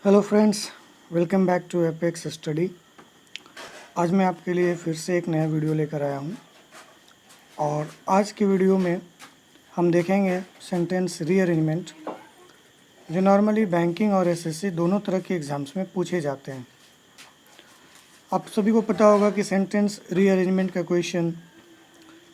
Hello friends, welcome back to Apex Study. आज मैं आपके लिए फिर से एक नया वीडियो लेकर आया हूँ और आज की वीडियो में हम देखेंगे सेंटेंस रीअरेंजमेंट, जो नॉर्मली बैंकिंग और एसएससी दोनों तरह के एग्ज़ाम्स में पूछे जाते हैं। आप सभी को पता होगा कि सेंटेंस रीअरेंजमेंट का क्वेश्चन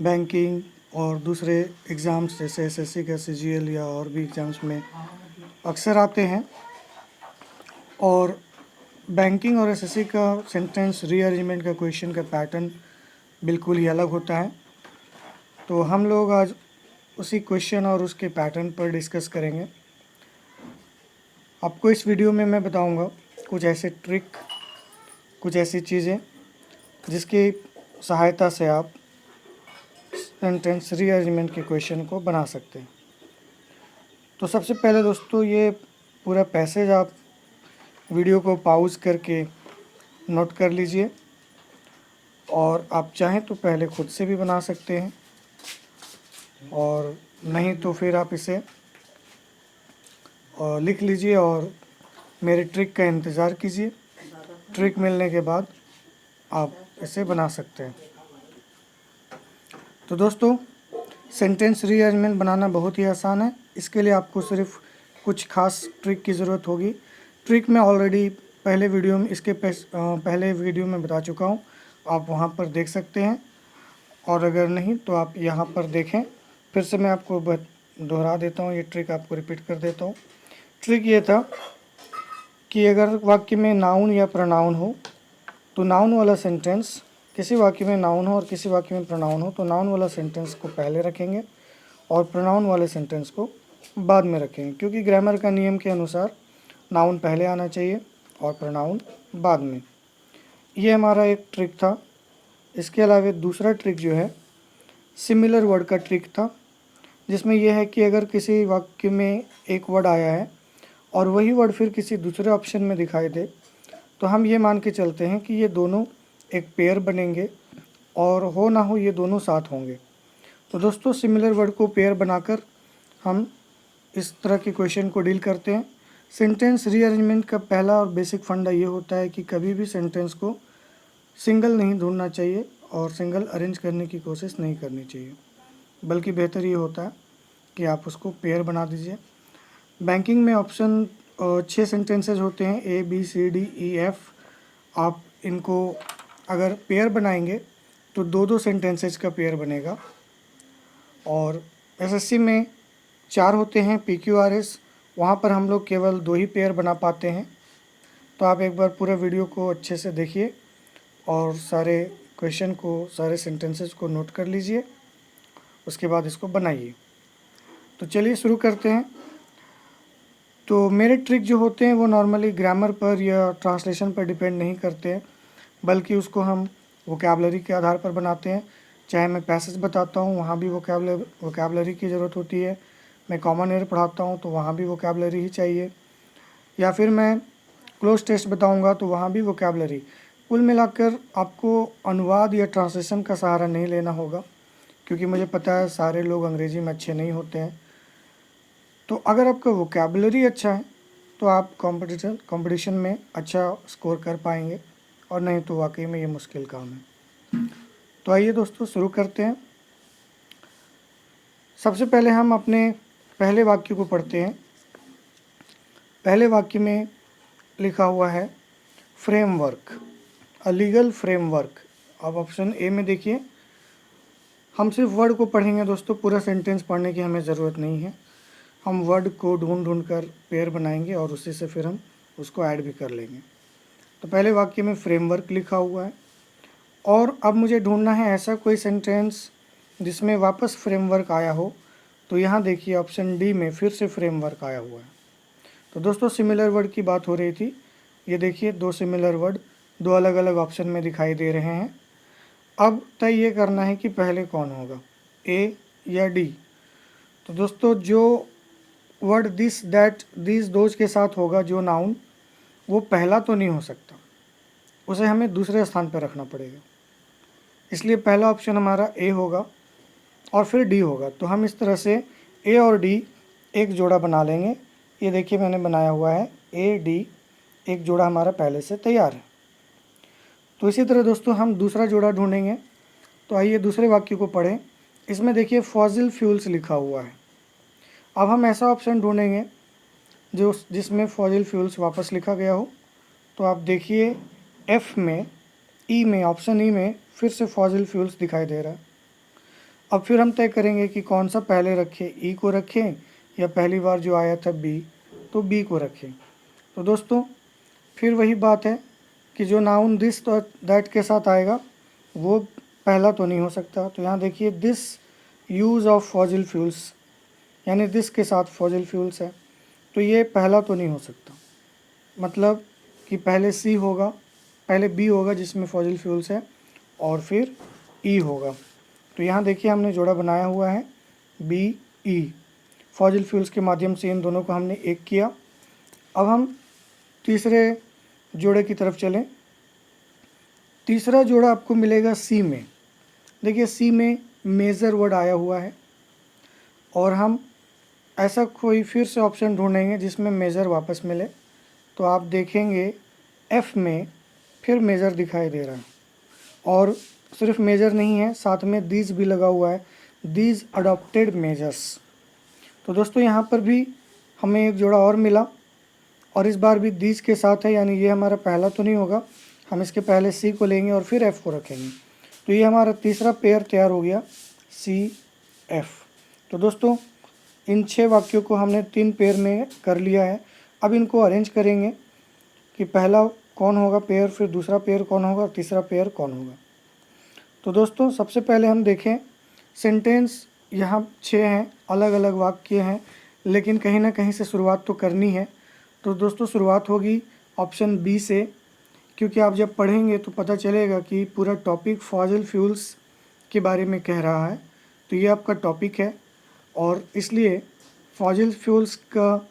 बैंकिंग और दूसरे एग्ज़ाम्स जैसे एसएससी का सीजीएल या और भी एग्ज़ाम्स में अक्सर आते हैं। और बैंकिंग और एसएससी का सेंटेंस रीअरेंजमेंट का क्वेश्चन का पैटर्न बिल्कुल ही अलग होता है। तो हम लोग आज उसी क्वेश्चन और उसके पैटर्न पर डिस्कस करेंगे। आपको इस वीडियो में मैं बताऊंगा कुछ ऐसे ट्रिक, कुछ ऐसी चीज़ें जिसकी सहायता से आप सेंटेंस रीअरेंजमेंट के क्वेश्चन को बना सकते हैं। तो सबसे पहले दोस्तों, ये पूरा पैसेज आप वीडियो को पॉज करके नोट कर लीजिए और आप चाहें तो पहले खुद से भी बना सकते हैं, और नहीं तो फिर आप इसे लिख लीजिए और मेरे ट्रिक का इंतज़ार कीजिए। ट्रिक मिलने के बाद आप इसे बना सकते हैं। तो दोस्तों, सेंटेंस रीअरेंजमेंट बनाना बहुत ही आसान है। इसके लिए आपको सिर्फ कुछ खास ट्रिक की ज़रूरत होगी। ट्रिक मैं ऑलरेडी पहले वीडियो में पहले वीडियो में बता चुका हूँ, आप वहाँ पर देख सकते हैं, और अगर नहीं तो आप यहाँ पर देखें। फिर से मैं आपको दोहरा देता हूँ, ये ट्रिक आपको रिपीट कर देता हूँ। ट्रिक ये था कि अगर वाक्य में नाउन या प्रोनाउन हो तो नाउन वाला सेंटेंस, किसी वाक्य में नाउन हो और किसी वाक्य में प्रोनाउन हो तो नाउन वाला सेंटेंस को पहले रखेंगे और प्रोनाउन वाले सेंटेंस को बाद में रखेंगे, क्योंकि ग्रामर का नियम के अनुसार नाउन पहले आना चाहिए और प्रोनाउन बाद में। ये हमारा एक ट्रिक था। इसके अलावा दूसरा ट्रिक जो है सिमिलर वर्ड का ट्रिक था, जिसमें यह है कि अगर किसी वाक्य में एक वर्ड आया है और वही वर्ड फिर किसी दूसरे ऑप्शन में दिखाई दे तो हम ये मान के चलते हैं कि ये दोनों एक पेयर बनेंगे, और हो ना हो ये दोनों साथ होंगे। तो दोस्तों, सिमिलर वर्ड को पेयर बनाकर हम इस तरह के क्वेश्चन को डील करते हैं। सेंटेंस रीअरेंजमेंट का पहला और बेसिक फंडा ये होता है कि कभी भी सेंटेंस को सिंगल नहीं ढूंढना चाहिए और सिंगल अरेंज करने की कोशिश नहीं करनी चाहिए, बल्कि बेहतर ये होता है कि आप उसको पेयर बना दीजिए। बैंकिंग में ऑप्शन 6 सेंटेंसेज होते हैं, A B C D E F. आप इनको अगर पेयर बनाएंगे तो दो दो सेंटेंसेज का पेयर बनेगा। और एसएससी में 4 होते हैं, पी क्यू आर एस, वहाँ पर हम लोग केवल 2 ही पेयर बना पाते हैं। तो आप एक बार पूरा वीडियो को अच्छे से देखिए और सारे क्वेश्चन को, सारे सेंटेंसेज को नोट कर लीजिए, उसके बाद इसको बनाइए। तो चलिए शुरू करते हैं। तो मेरे ट्रिक जो होते हैं वो नॉर्मली ग्रामर पर या ट्रांसलेशन पर डिपेंड नहीं करते हैं, बल्कि उसको हम वोकैबलरी के आधार पर बनाते हैं। चाहे मैं पैसेज बताता हूँ वहाँ भी वोकैबलरी की ज़रूरत होती है, मैं कॉमन एयर पढ़ाता हूँ तो वहाँ भी वोकैबलरी ही चाहिए, या फिर मैं क्लोज टेस्ट बताऊँगा तो वहाँ भी वोकैबलरी। कुल मिलाकर आपको अनुवाद या ट्रांसलेशन का सहारा नहीं लेना होगा, क्योंकि मुझे पता है सारे लोग अंग्रेज़ी में अच्छे नहीं होते हैं। तो अगर आपका वोकैबुलरी अच्छा है तो आप कंपटीशन में अच्छा स्कोर कर पाएंगे, और नहीं तो वाकई में ये मुश्किल काम है। तो आइए दोस्तों शुरू करते हैं। सबसे पहले हम अपने पहले वाक्य को पढ़ते हैं। पहले वाक्य में लिखा हुआ है फ्रेमवर्क, अ लीगल फ्रेमवर्क। अब ऑप्शन ए में देखिए, हम सिर्फ वर्ड को पढ़ेंगे दोस्तों, पूरा सेंटेंस पढ़ने की हमें ज़रूरत नहीं है। हम वर्ड को ढूंढ कर पेयर बनाएंगे और उसी से फिर हम उसको ऐड भी कर लेंगे। तो पहले वाक्य में फ्रेमवर्क लिखा हुआ है, और अब मुझे ढूंढना है ऐसा कोई सेंटेंस जिसमें वापस फ्रेमवर्क आया हो। तो यहाँ देखिए ऑप्शन डी में फिर से फ्रेमवर्क आया हुआ है। तो दोस्तों, सिमिलर वर्ड की बात हो रही थी। ये देखिए 2 सिमिलर वर्ड 2 अलग अलग ऑप्शन में दिखाई दे रहे हैं। अब तय ये करना है कि पहले कौन होगा, ए या डी। तो दोस्तों, जो word this, that, this, those के साथ होगा जो नाउन, वो पहला तो नहीं हो सकता, उसे हमें दूसरे स्थान पर रखना पड़ेगा। इसलिए पहला ऑप्शन हमारा ए होगा और फिर डी होगा। तो हम इस तरह से ए और डी एक जोड़ा बना लेंगे। ये देखिए मैंने बनाया हुआ है ए डी, एक जोड़ा हमारा पहले से तैयार है। तो इसी तरह दोस्तों हम दूसरा जोड़ा ढूंढेंगे। तो आइए दूसरे वाक्य को पढ़ें। इसमें देखिए फॉसिल फ्यूल्स लिखा हुआ है। अब हम ऐसा ऑप्शन ढूंढेंगे जिसमें फॉसिल फ्यूल्स वापस लिखा गया हो। तो आप देखिए एफ में, ई में, ऑप्शन ई में फिर से फॉसिल फ्यूल्स दिखाई दे रहा है। अब फिर हम तय करेंगे कि कौन सा पहले रखें, ई को रखें या पहली बार जो आया था बी, तो बी को रखें। तो दोस्तों फिर वही बात है कि जो नाउन दिस तो दैट के साथ आएगा वो पहला तो नहीं हो सकता। तो यहाँ देखिए this use of fossil fuels, यानी दिस के साथ फॉसिल फ्यूल्स है, तो ये पहला तो नहीं हो सकता। मतलब कि पहले सी होगा, पहले बी होगा जिसमें फॉसिल फ्यूल्स है, और फिर ई होगा। तो यहाँ देखिए हमने जोड़ा बनाया हुआ है बी ई, फॉसिल फ्यूल्स के माध्यम से इन दोनों को हमने एक किया। अब हम तीसरे जोड़े की तरफ चलें। तीसरा जोड़ा आपको मिलेगा सी में। देखिए सी में मेजर वर्ड आया हुआ है, और हम ऐसा कोई फिर से ऑप्शन ढूंढेंगे जिसमें मेजर वापस मिले। तो आप देखेंगे एफ में फिर मेजर दिखाई दे रहा है, और सिर्फ मेजर नहीं है, साथ में दीज भी लगा हुआ है, दीज अडॉप्टेड मेजर्स। तो दोस्तों यहाँ पर भी हमें एक जोड़ा और मिला, और इस बार भी दीज के साथ है, यानी ये हमारा पहला तो नहीं होगा। हम इसके पहले सी को लेंगे और फिर एफ़ को रखेंगे। तो ये हमारा तीसरा पेयर तैयार हो गया सी एफ। तो दोस्तों इन 6 वाक्यों को हमने 3 पेयर में कर लिया है। अब इनको अरेंज करेंगे कि पहला कौन होगा पेयर, फिर दूसरा पेयर कौन होगा, और तीसरा पेयर कौन होगा। तो दोस्तों सबसे पहले हम देखें सेंटेंस, यहाँ 6 हैं, अलग अलग वाक्य हैं, लेकिन कहीं ना कहीं से शुरुआत तो करनी है। तो दोस्तों शुरुआत होगी ऑप्शन बी से, क्योंकि आप जब पढ़ेंगे तो पता चलेगा कि पूरा टॉपिक फॉसिल फ्यूल्स के बारे में कह रहा है। तो ये आपका टॉपिक है, और इसलिए फॉसिल फ्यूल्स का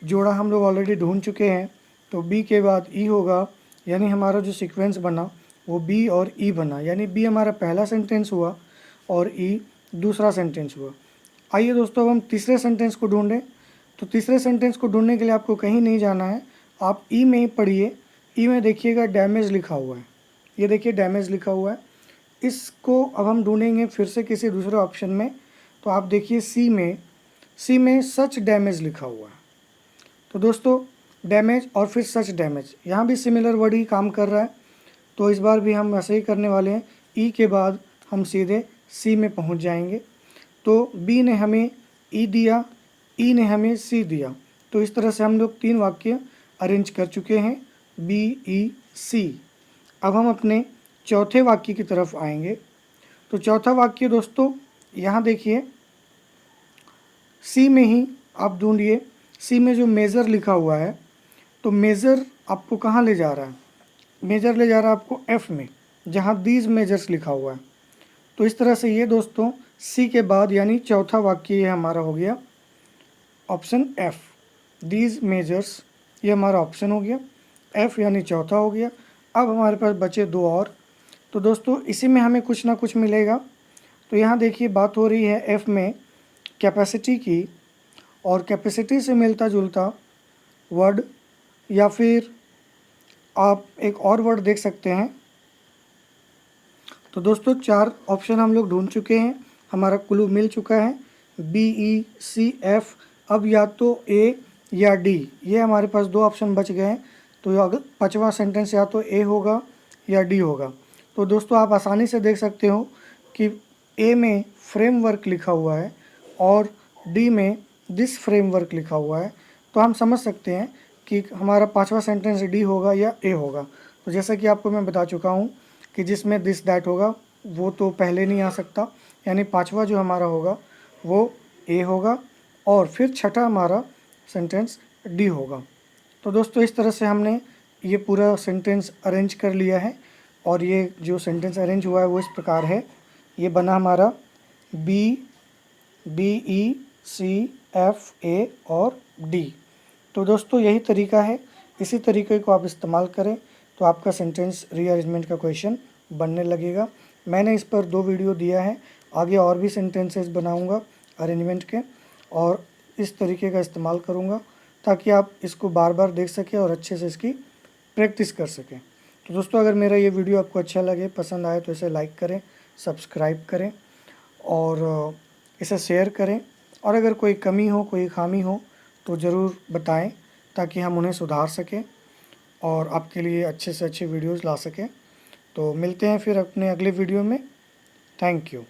जोड़ा हम लोग ऑलरेडी ढूंढ चुके हैं। तो बी के बाद ई होगा, यानी हमारा जो सीक्वेंस बना वो बी और ई बना, यानी बी हमारा पहला सेंटेंस हुआ और ई दूसरा सेंटेंस हुआ। आइए दोस्तों अब हम तीसरे सेंटेंस को ढूंढें। तो तीसरे सेंटेंस को ढूंढने के लिए आपको कहीं नहीं जाना है, आप ई में ही पढ़िए। ई में देखिएगा डैमेज लिखा हुआ है, ये देखिए डैमेज लिखा हुआ है। इसको अब हम ढूंढेंगे फिर से किसी दूसरे ऑप्शन में। तो आप देखिए सी में सच डैमेज लिखा हुआ है। तो दोस्तों डैमेज और फिर सच डैमेज, यहाँ भी सिमिलर वर्ड ही काम कर रहा है। तो इस बार भी हम ऐसे ही करने वाले हैं, ई के बाद हम सीधे सी में पहुँच जाएंगे। तो बी ने हमें ई दिया, ई ने हमें सी दिया। तो इस तरह से हम लोग 3 वाक्य अरेंज कर चुके हैं बी ई सी। अब हम अपने चौथे वाक्य की तरफ आएंगे। तो चौथा वाक्य दोस्तों यहाँ देखिए सी में ही आप ढूंढिए। सी में जो मेज़र लिखा हुआ है, तो मेज़र आपको कहाँ ले जा रहा है, मेजर ले जा रहा है आपको एफ़ में, जहाँ दीज मेजर्स लिखा हुआ है। तो इस तरह से ये दोस्तों सी के बाद यानी चौथा वाक्य ये हमारा हो गया ऑप्शन एफ़, दीज मेजर्स, ये हमारा ऑप्शन हो गया एफ़, यानी चौथा हो गया। अब हमारे पास बचे 2 और। तो दोस्तों इसी में हमें कुछ ना कुछ मिलेगा। तो यहाँ देखिए बात हो रही है एफ़ में कैपेसिटी की, और कैपेसिटी से मिलता जुलता वर्ड, या फिर आप एक और वर्ड देख सकते हैं। तो दोस्तों 4 ऑप्शन हम लोग ढूंढ चुके हैं, हमारा क्लू मिल चुका है बी ई सी एफ़। अब या तो ए या डी, ये हमारे पास 2 ऑप्शन बच गए हैं। तो अगर 5वां सेंटेंस या तो ए होगा या डी होगा। तो दोस्तों आप आसानी से देख सकते हो कि ए में फ्रेमवर्क लिखा हुआ है और डी में दिस फ्रेमवर्क लिखा हुआ है। तो हम समझ सकते हैं कि हमारा 5वां सेंटेंस डी होगा या ए होगा। तो जैसा कि आपको मैं बता चुका हूँ कि जिसमें दिस दैट होगा वो तो पहले नहीं आ सकता, यानी 5वां जो हमारा होगा वो ए होगा, और फिर छठा हमारा सेंटेंस डी होगा। तो दोस्तों इस तरह से हमने ये पूरा सेंटेंस अरेंज कर लिया है, और ये जो सेंटेंस अरेंज हुआ है वो इस प्रकार है। ये बना हमारा B E C F A और डी। तो दोस्तों यही तरीका है, इसी तरीके को आप इस्तेमाल करें तो आपका सेंटेंस रीअरेंजमेंट का क्वेश्चन बनने लगेगा। मैंने इस पर 2 वीडियो दिया है, आगे और भी सेंटेंसेस बनाऊंगा अरेंजमेंट के, और इस तरीके का इस्तेमाल करूंगा ताकि आप इसको बार बार देख सकें और अच्छे से इसकी प्रैक्टिस कर सकें। तो दोस्तों, अगर मेरा ये वीडियो आपको अच्छा लगे, पसंद आए, तो इसे लाइक करें, सब्सक्राइब करें और इसे शेयर करें। और अगर कोई कमी हो, कोई खामी हो तो ज़रूर बताएं, ताकि हम उन्हें सुधार सकें और आपके लिए अच्छे से अच्छे वीडियोज़ ला सकें। तो मिलते हैं फिर अपने अगले वीडियो में। Thank you.